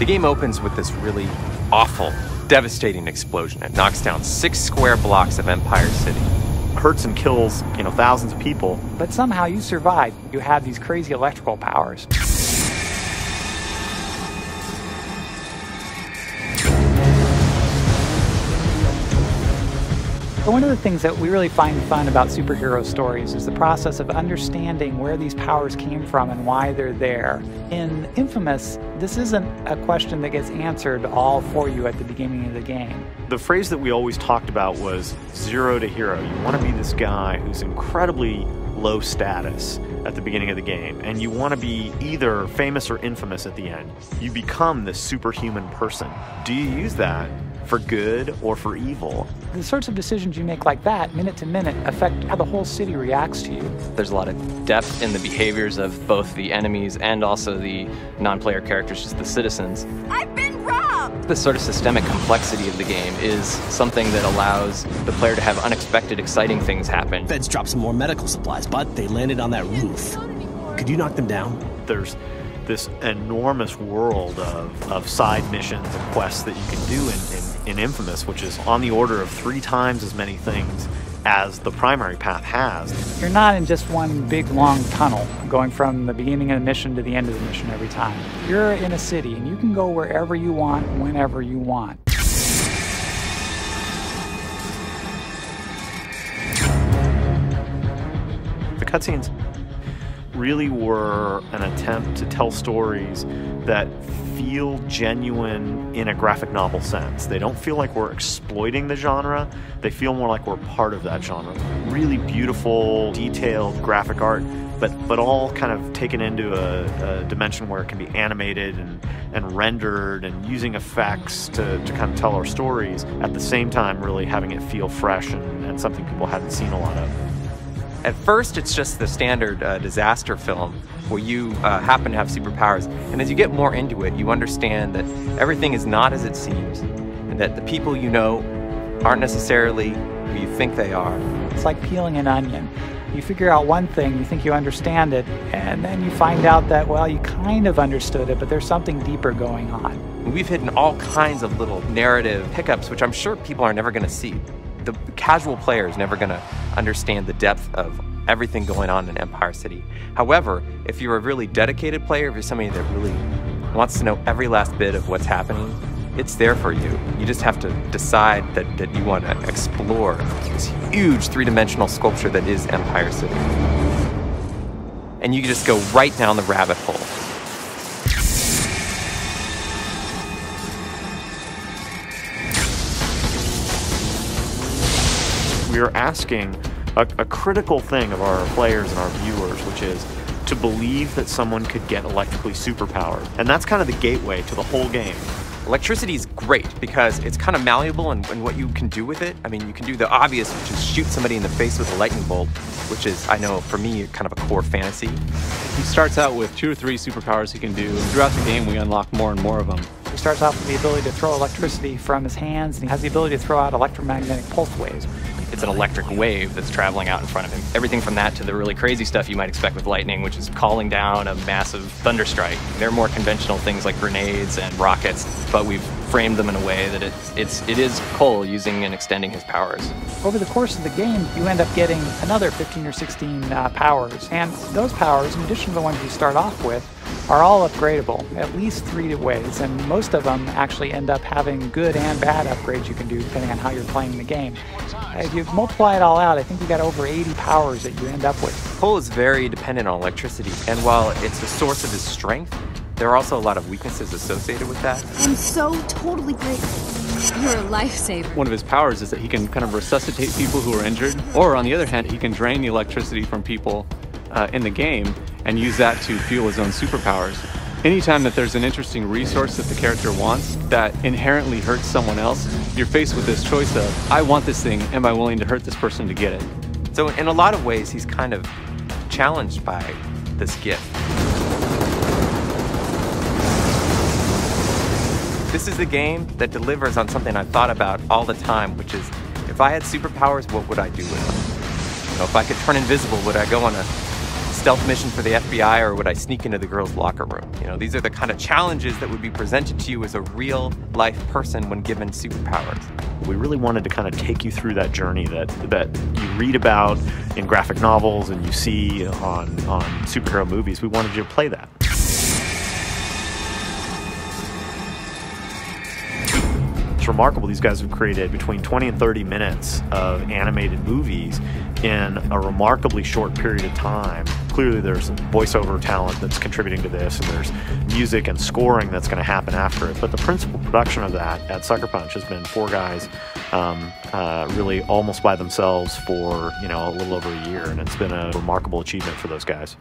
The game opens with this really awful, devastating explosion. It knocks down 6 square blocks of Empire City. Hurts and kills, thousands of people. But somehow you survived. You had these crazy electrical powers. But one of the things that we really find fun about superhero stories is the process of understanding where these powers came from and why they're there. In inFamous, this isn't a question that gets answered all for you at the beginning of the game. The phrase that we always talked about was 0 to hero. You want to be this guy who's incredibly low status at the beginning of the game, and you want to be either famous or infamous at the end. You become this superhuman person. Do you use that for good or for evil? The sorts of decisions you make like that, minute to minute, affect how the whole city reacts to you. There's a lot of depth in the behaviors of both the enemies and also the non-player characters, just the citizens. I've been robbed! The sort of systemic complexity of the game is something that allows the player to have unexpected, exciting things happen. Feds dropped some more medical supplies, but they landed on that roof. Could you knock them down? There's this enormous world of side missions and quests that you can do in inFamous, which is on the order of 3 times as many things as the primary path has. You're not in just one big long tunnel going from the beginning of the mission to the end of the mission every time. You're in a city and you can go wherever you want, whenever you want. The cutscenes really were an attempt to tell stories that feel genuine in a graphic novel sense. They don't feel like we're exploiting the genre, they feel more like we're part of that genre. Really beautiful, detailed graphic art, but all kind of taken into a dimension where it can be animated and rendered and using effects to kind of tell our stories, at the same time really having it feel fresh and something people hadn't seen a lot of. At first, it's just the standard disaster film where you happen to have superpowers. And as you get more into it, you understand that everything is not as it seems, and that the people you know aren't necessarily who you think they are. It's like peeling an onion. You figure out one thing, you think you understand it, and then you find out that, well, you kind of understood it, but there's something deeper going on. We've hidden all kinds of little narrative hiccups, which I'm sure people are never going to see. The casual player is never going to understand the depth of everything going on in Empire City. However, if you're a really dedicated player, if you're somebody that really wants to know every last bit of what's happening, it's there for you. You just have to decide that you want to explore this huge 3-dimensional sculpture that is Empire City. And you can just go right down the rabbit hole. We are asking a critical thing of our players and our viewers, which is to believe that someone could get electrically superpowered. And that's kind of the gateway to the whole game. Electricity is great because it's kind of malleable in what you can do with it. I mean, you can do the obvious, which is shoot somebody in the face with a lightning bolt, which is, I know, for me, kind of a core fantasy. He starts out with 2 or 3 superpowers he can do, and throughout the game we unlock more and more of them. He starts off with the ability to throw electricity from his hands, and he has the ability to throw out electromagnetic pulse waves. It's an electric wave that's traveling out in front of him. Everything from that to the really crazy stuff you might expect with lightning, which is calling down a massive thunderstrike. They're more conventional things like grenades and rockets, but we've framed them in a way that it is Cole using and extending his powers. Over the course of the game, you end up getting another 15 or 16 powers, and those powers, in addition to the ones you start off with, are all upgradable, at least 3 ways, and most of them actually end up having good and bad upgrades you can do depending on how you're playing the game. If you multiply it all out, I think you got over 80 powers that you end up with. Cole is very dependent on electricity, and while it's the source of his strength, there are also a lot of weaknesses associated with that. I'm so totally grateful. You're a lifesaver. One of his powers is that he can kind of resuscitate people who are injured, or on the other hand, he can drain the electricity from people in the game and use that to fuel his own superpowers. Anytime that there's an interesting resource that the character wants that inherently hurts someone else, you're faced with this choice of, I want this thing, am I willing to hurt this person to get it? So in a lot of ways, he's kind of challenged by this gift. This is the game that delivers on something I've thought about all the time, which is, if I had superpowers, what would I do with them? You know, if I could turn invisible, would I go on a stealth mission for the FBI, or would I sneak into the girls' locker room? You know, these are the kind of challenges that would be presented to you as a real-life person when given superpowers. We really wanted to kind of take you through that journey that you read about in graphic novels and you see on superhero movies. We wanted you to play that. It's remarkable. These guys have created between 20 and 30 minutes of animated movies in a remarkably short period of time. Clearly there's voiceover talent that's contributing to this, and there's music and scoring that's going to happen after it. But the principal production of that at Sucker Punch has been 4 guys really almost by themselves for, you know, a little over a year, and it's been a remarkable achievement for those guys.